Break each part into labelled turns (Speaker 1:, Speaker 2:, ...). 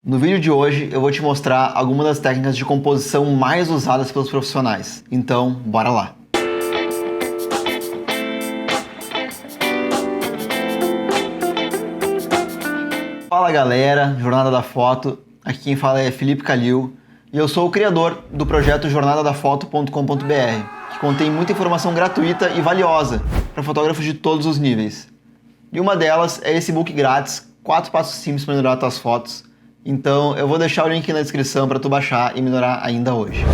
Speaker 1: No vídeo de hoje eu vou te mostrar algumas das técnicas de composição mais usadas pelos profissionais. Então, bora lá! Fala galera, Jornada da Foto, aqui quem fala é Felipe Calil e eu sou o criador do projeto jornadadafoto.com.br, que contém muita informação gratuita e valiosa para fotógrafos de todos os níveis. E uma delas é esse e-book grátis, 4 passos simples para melhorar tuas fotos. Então eu vou deixar o link aqui na descrição para tu baixar e melhorar ainda hoje.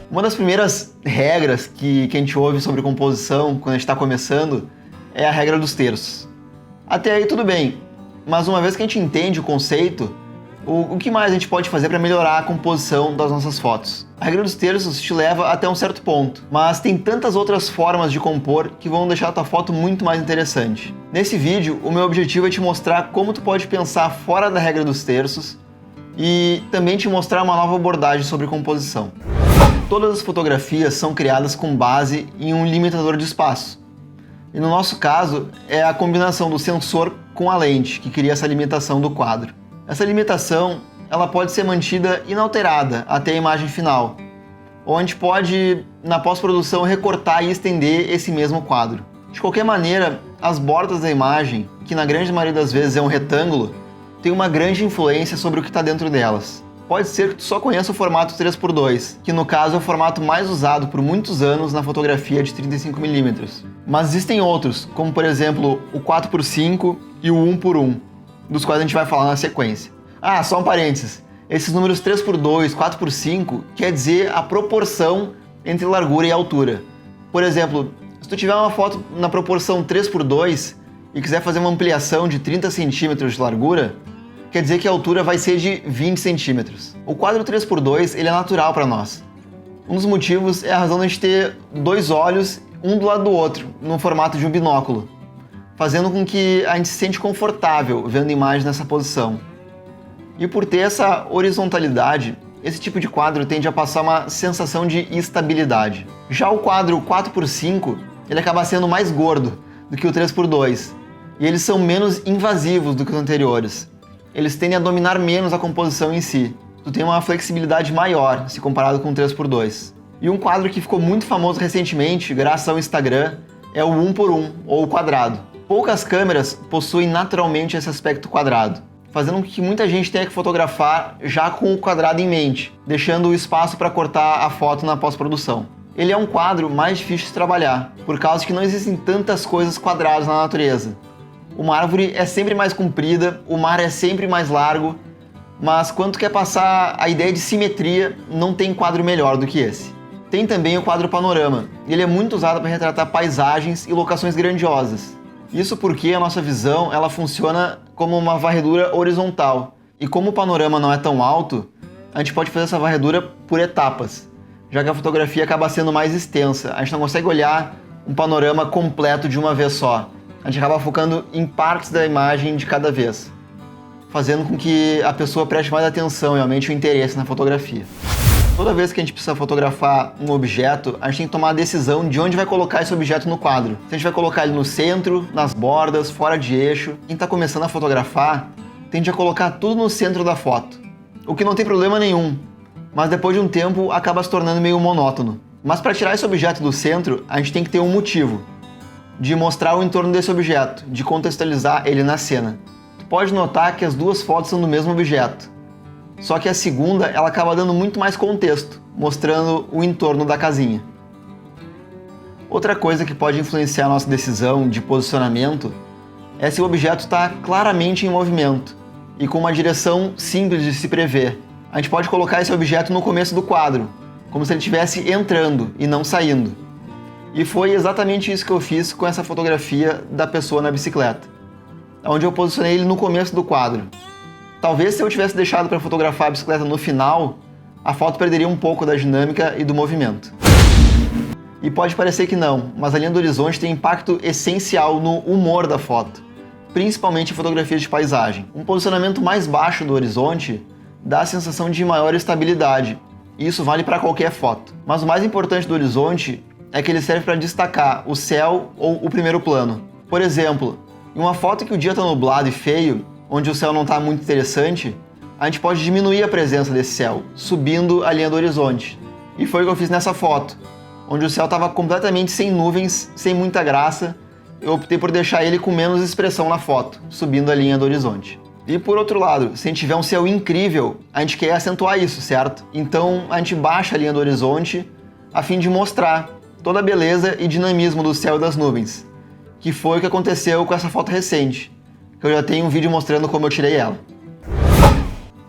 Speaker 1: Uma das primeiras regras que a gente ouve sobre composição quando a gente está começando é a regra dos terços. Até aí tudo bem, mas uma vez que a gente entende o conceito, o que mais a gente pode fazer para melhorar a composição das nossas fotos? A regra dos terços te leva até um certo ponto, mas tem tantas outras formas de compor que vão deixar a tua foto muito mais interessante. Nesse vídeo, o meu objetivo é te mostrar como tu pode pensar fora da regra dos terços e também te mostrar uma nova abordagem sobre composição. Todas as fotografias são criadas com base em um limitador de espaço. E no nosso caso, é a combinação do sensor com a lente que cria essa limitação do quadro. Essa limitação ela pode ser mantida inalterada até a imagem final, ou a gente pode, na pós-produção, recortar e estender esse mesmo quadro. De qualquer maneira, as bordas da imagem, que na grande maioria das vezes é um retângulo, tem uma grande influência sobre o que está dentro delas. Pode ser que tu só conheça o formato 3x2, que no caso é o formato mais usado por muitos anos na fotografia de 35mm. Mas existem outros, como por exemplo o 4x5 e o 1x1, dos quais a gente vai falar na sequência. Ah, só um parênteses. Esses números 3x2, 4x5 quer dizer a proporção entre largura e altura. Por exemplo, se tu tiver uma foto na proporção 3x2 e quiser fazer uma ampliação de 30 centímetros de largura, quer dizer que a altura vai ser de 20 centímetros. O quadro 3x2 ele é natural para nós. Um dos motivos é a razão de a gente ter dois olhos, um do lado do outro, no formato de um binóculo, fazendo com que a gente se sente confortável vendo a imagem nessa posição. E por ter essa horizontalidade, esse tipo de quadro tende a passar uma sensação de estabilidade. Já o quadro 4x5, ele acaba sendo mais gordo do que o 3x2, e eles são menos invasivos do que os anteriores. Eles tendem a dominar menos a composição em si. Tu tem uma flexibilidade maior se comparado com o 3x2. E um quadro que ficou muito famoso recentemente, graças ao Instagram, é o 1x1, ou o quadrado. Poucas câmeras possuem naturalmente esse aspecto quadrado, fazendo com que muita gente tenha que fotografar já com o quadrado em mente, deixando o espaço para cortar a foto na pós-produção. Ele é um quadro mais difícil de trabalhar, por causa que não existem tantas coisas quadradas na natureza. Uma árvore é sempre mais comprida, o mar é sempre mais largo, mas quando tu quer passar a ideia de simetria, não tem quadro melhor do que esse. Tem também o quadro panorama. Ele é muito usado para retratar paisagens e locações grandiosas. Isso porque a nossa visão ela funciona como uma varredura horizontal. E como o panorama não é tão alto, a gente pode fazer essa varredura por etapas, já que a fotografia acaba sendo mais extensa. A gente não consegue olhar um panorama completo de uma vez só. A gente acaba focando em partes da imagem de cada vez, fazendo com que a pessoa preste mais atenção e aumente o interesse na fotografia. Toda vez que a gente precisa fotografar um objeto, a gente tem que tomar a decisão de onde vai colocar esse objeto no quadro. Se a gente vai colocar ele no centro, nas bordas, fora de eixo. Quem está começando a fotografar tende a colocar tudo no centro da foto, o que não tem problema nenhum, mas depois de um tempo acaba se tornando meio monótono. Mas para tirar esse objeto do centro, a gente tem que ter um motivo de mostrar o entorno desse objeto, de contextualizar ele na cena. Tu pode notar que as duas fotos são do mesmo objeto, só que a segunda ela acaba dando muito mais contexto, mostrando o entorno da casinha. Outra coisa que pode influenciar a nossa decisão de posicionamento é se o objeto está claramente em movimento e com uma direção simples de se prever. A gente pode colocar esse objeto no começo do quadro, como se ele estivesse entrando e não saindo. E foi exatamente isso que eu fiz com essa fotografia da pessoa na bicicleta, onde eu posicionei ele no começo do quadro. Talvez se eu tivesse deixado para fotografar a bicicleta no final, a foto perderia um pouco da dinâmica e do movimento. E pode parecer que não, mas a linha do horizonte tem impacto essencial no humor da foto, principalmente em fotografias de paisagem. Um posicionamento mais baixo do horizonte dá a sensação de maior estabilidade, e isso vale para qualquer foto. Mas o mais importante do horizonte é que ele serve para destacar o céu ou o primeiro plano. Por exemplo, em uma foto que o dia está nublado e feio, onde o céu não está muito interessante, a gente pode diminuir a presença desse céu, subindo a linha do horizonte. E foi o que eu fiz nessa foto, onde o céu estava completamente sem nuvens, sem muita graça. Eu optei por deixar ele com menos expressão na foto, subindo a linha do horizonte. E por outro lado, se a gente tiver um céu incrível, a gente quer acentuar isso, certo? Então a gente baixa a linha do horizonte a fim de mostrar toda a beleza e dinamismo do céu e das nuvens, que foi o que aconteceu com essa foto recente, que eu já tenho um vídeo mostrando como eu tirei ela.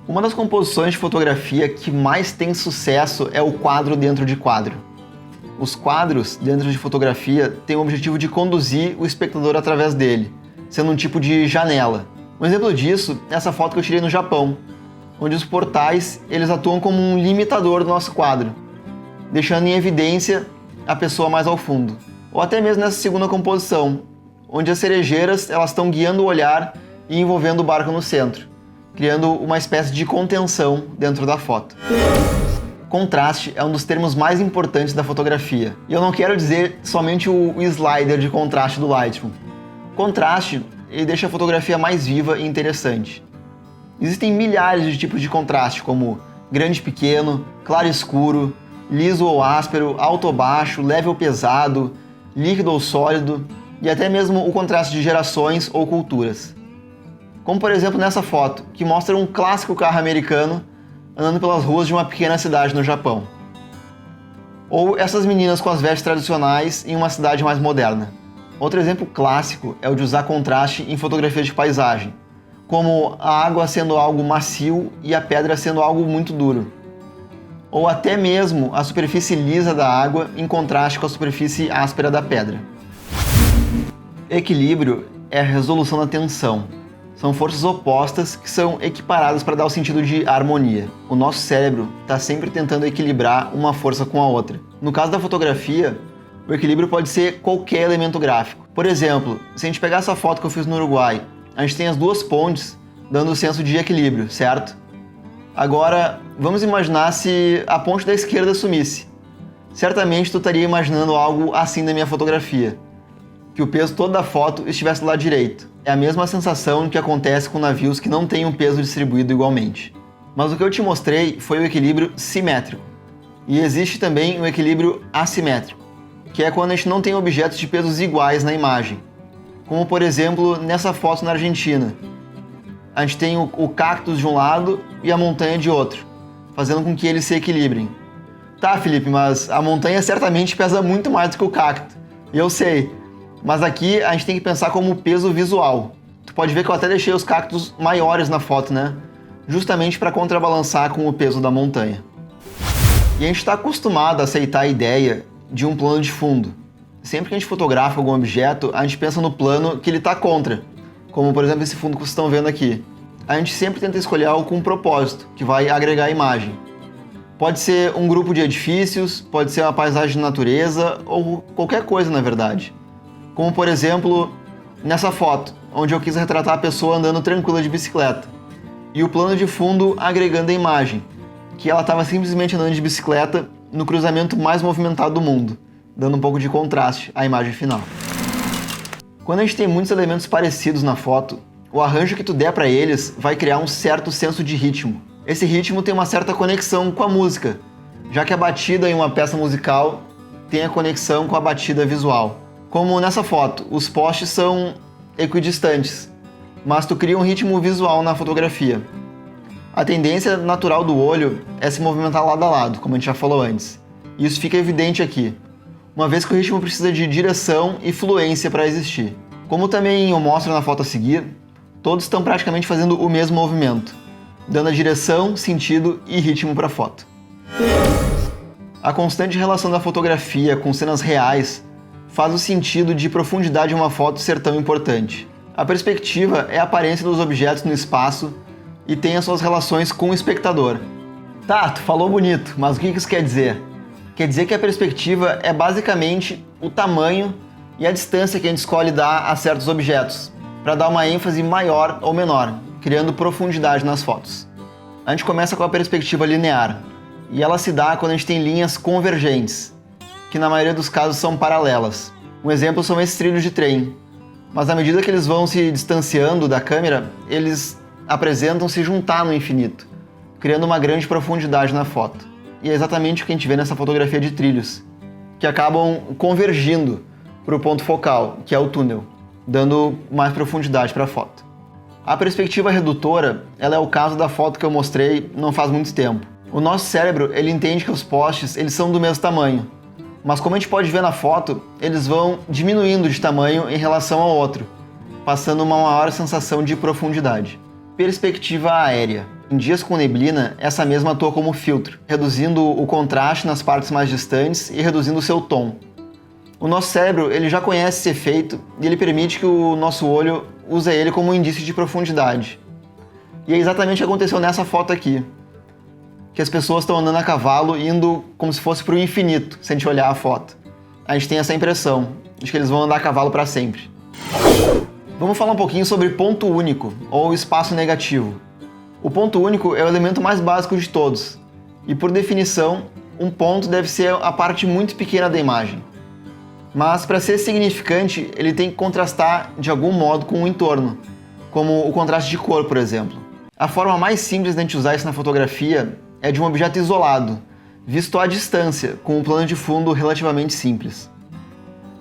Speaker 1: Uma das composições de fotografia que mais tem sucesso é o quadro dentro de quadro. Os quadros dentro de fotografia têm o objetivo de conduzir o espectador através dele, sendo um tipo de janela. Um exemplo disso é essa foto que eu tirei no Japão, onde os portais eles atuam como um limitador do nosso quadro, deixando em evidência a pessoa mais ao fundo. Ou até mesmo nessa segunda composição, onde as cerejeiras elas estão guiando o olhar e envolvendo o barco no centro, criando uma espécie de contenção dentro da foto. Contraste é um dos termos mais importantes da fotografia. E eu não quero dizer somente o slider de contraste do Lightroom. Contraste ele deixa a fotografia mais viva e interessante. Existem milhares de tipos de contraste, como grande e pequeno, claro e escuro, liso ou áspero, alto ou baixo, leve ou pesado, líquido ou sólido, e até mesmo o contraste de gerações ou culturas. Como por exemplo nessa foto, que mostra um clássico carro americano andando pelas ruas de uma pequena cidade no Japão. Ou essas meninas com as vestes tradicionais em uma cidade mais moderna. Outro exemplo clássico é o de usar contraste em fotografia de paisagem, como a água sendo algo macio e a pedra sendo algo muito duro. Ou até mesmo a superfície lisa da água em contraste com a superfície áspera da pedra. Equilíbrio é a resolução da tensão. São forças opostas que são equiparadas para dar o sentido de harmonia. O nosso cérebro está sempre tentando equilibrar uma força com a outra. No caso da fotografia, o equilíbrio pode ser qualquer elemento gráfico. Por exemplo, se a gente pegar essa foto que eu fiz no Uruguai, a gente tem as duas pontes dando o senso de equilíbrio, certo? Agora, vamos imaginar se a ponte da esquerda sumisse. Certamente tu estaria imaginando algo assim na minha fotografia, que o peso todo da foto estivesse do lado direito. É a mesma sensação que acontece com navios que não têm um peso distribuído igualmente. Mas o que eu te mostrei foi o equilíbrio simétrico. E existe também o equilíbrio assimétrico, que é quando a gente não tem objetos de pesos iguais na imagem. Como por exemplo nessa foto na Argentina. A gente tem o cactus de um lado e a montanha de outro, fazendo com que eles se equilibrem. Tá, Felipe, mas a montanha certamente pesa muito mais do que o cacto. E eu sei, mas aqui a gente tem que pensar como peso visual. Tu pode ver que eu até deixei os cactos maiores na foto, né? Justamente para contrabalançar com o peso da montanha. E a gente está acostumado a aceitar a ideia de um plano de fundo. Sempre que a gente fotografa algum objeto, a gente pensa no plano que ele está contra, como por exemplo esse fundo que vocês estão vendo aqui. A gente sempre tenta escolher algo com um propósito, que vai agregar a imagem. Pode ser um grupo de edifícios, pode ser uma paisagem de natureza, ou qualquer coisa na verdade. Como por exemplo, nessa foto, onde eu quis retratar a pessoa andando tranquila de bicicleta. E o plano de fundo agregando a imagem, que ela estava simplesmente andando de bicicleta no cruzamento mais movimentado do mundo, dando um pouco de contraste à imagem final. Quando a gente tem muitos elementos parecidos na foto, o arranjo que tu der para eles vai criar um certo senso de ritmo. Esse ritmo tem uma certa conexão com a música, já que a batida em uma peça musical tem a conexão com a batida visual. Como nessa foto, os postes são equidistantes, mas tu cria um ritmo visual na fotografia. A tendência natural do olho é se movimentar lado a lado, como a gente já falou antes. E isso fica evidente aqui, uma vez que o ritmo precisa de direção e fluência para existir. Como também eu mostro na foto a seguir, todos estão praticamente fazendo o mesmo movimento, dando a direção, sentido e ritmo para a foto. A constante relação da fotografia com cenas reais faz o sentido de profundidade de uma foto ser tão importante. A perspectiva é a aparência dos objetos no espaço e tem as suas relações com o espectador. Tá, tu falou bonito, mas o que isso quer dizer? Quer dizer que a perspectiva é basicamente o tamanho e a distância que a gente escolhe dar a certos objetos, para dar uma ênfase maior ou menor, criando profundidade nas fotos. A gente começa com a perspectiva linear, e ela se dá quando a gente tem linhas convergentes, que na maioria dos casos são paralelas. Um exemplo são esses trilhos de trem, mas à medida que eles vão se distanciando da câmera, eles apresentam se juntar no infinito, criando uma grande profundidade na foto. E é exatamente o que a gente vê nessa fotografia de trilhos, que acabam convergindo para o ponto focal, que é o túnel, dando mais profundidade para a foto. A perspectiva redutora, ela é o caso da foto que eu mostrei não faz muito tempo. O nosso cérebro, ele entende que os postes, eles são do mesmo tamanho, mas como a gente pode ver na foto, eles vão diminuindo de tamanho em relação ao outro, passando uma maior sensação de profundidade. Perspectiva aérea. Em dias com neblina, essa mesma atua como filtro, reduzindo o contraste nas partes mais distantes e reduzindo o seu tom. O nosso cérebro, ele já conhece esse efeito e ele permite que o nosso olho use ele como um indício de profundidade. E é exatamente o que aconteceu nessa foto aqui, que as pessoas estão andando a cavalo indo como se fosse para o infinito, se a gente olhar a foto. A gente tem essa impressão de que eles vão andar a cavalo para sempre. Vamos falar um pouquinho sobre ponto único, ou espaço negativo. O ponto único é o elemento mais básico de todos, e por definição, um ponto deve ser a parte muito pequena da imagem. Mas para ser significante, ele tem que contrastar de algum modo com o entorno, como o contraste de cor, por exemplo. A forma mais simples de a gente usar isso na fotografia é de um objeto isolado, visto à distância, com um plano de fundo relativamente simples.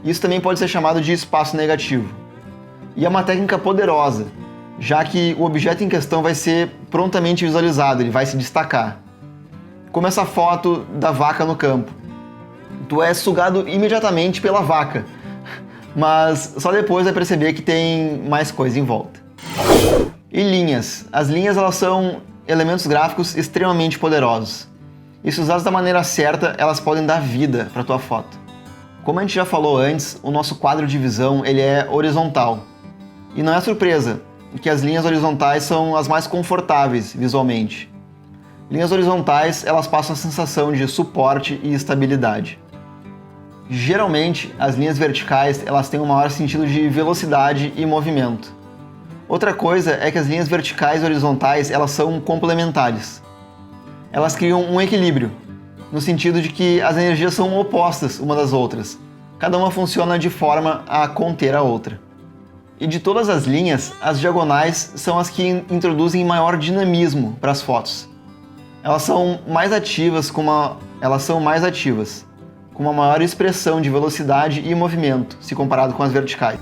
Speaker 1: Isso também pode ser chamado de espaço negativo. E é uma técnica poderosa, já que o objeto em questão vai ser prontamente visualizado, ele vai se destacar. Como essa foto da vaca no campo. Tu é sugado imediatamente pela vaca, mas só depois vai perceber que tem mais coisa em volta. E linhas. As linhas, elas são elementos gráficos extremamente poderosos. E se usadas da maneira certa, elas podem dar vida para a tua foto. Como a gente já falou antes, o nosso quadro de visão ele é horizontal. E não é surpresa que as linhas horizontais são as mais confortáveis visualmente. Linhas horizontais, elas passam a sensação de suporte e estabilidade. Geralmente, as linhas verticais elas têm um maior sentido de velocidade e movimento. Outra coisa é que as linhas verticais e horizontais elas são complementares. Elas criam um equilíbrio, no sentido de que as energias são opostas uma das outras. Cada uma funciona de forma a conter a outra. E de todas as linhas, as diagonais são as que introduzem maior dinamismo para as fotos. Elas são mais ativas, com uma maior expressão de velocidade e movimento, se comparado com as verticais.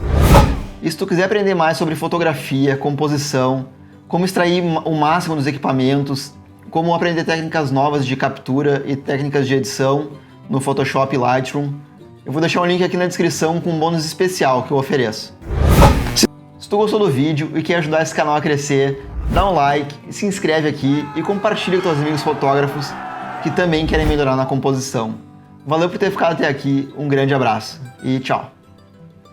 Speaker 1: E se tu quiser aprender mais sobre fotografia, composição, como extrair o máximo dos equipamentos, como aprender técnicas novas de captura e técnicas de edição no Photoshop e Lightroom, eu vou deixar um link aqui na descrição com um bônus especial que eu ofereço. Se tu gostou do vídeo e quer ajudar esse canal a crescer, dá um like, se inscreve aqui e compartilha com teus amigos fotógrafos que também querem melhorar na composição. Valeu por ter ficado até aqui, um grande abraço e tchau!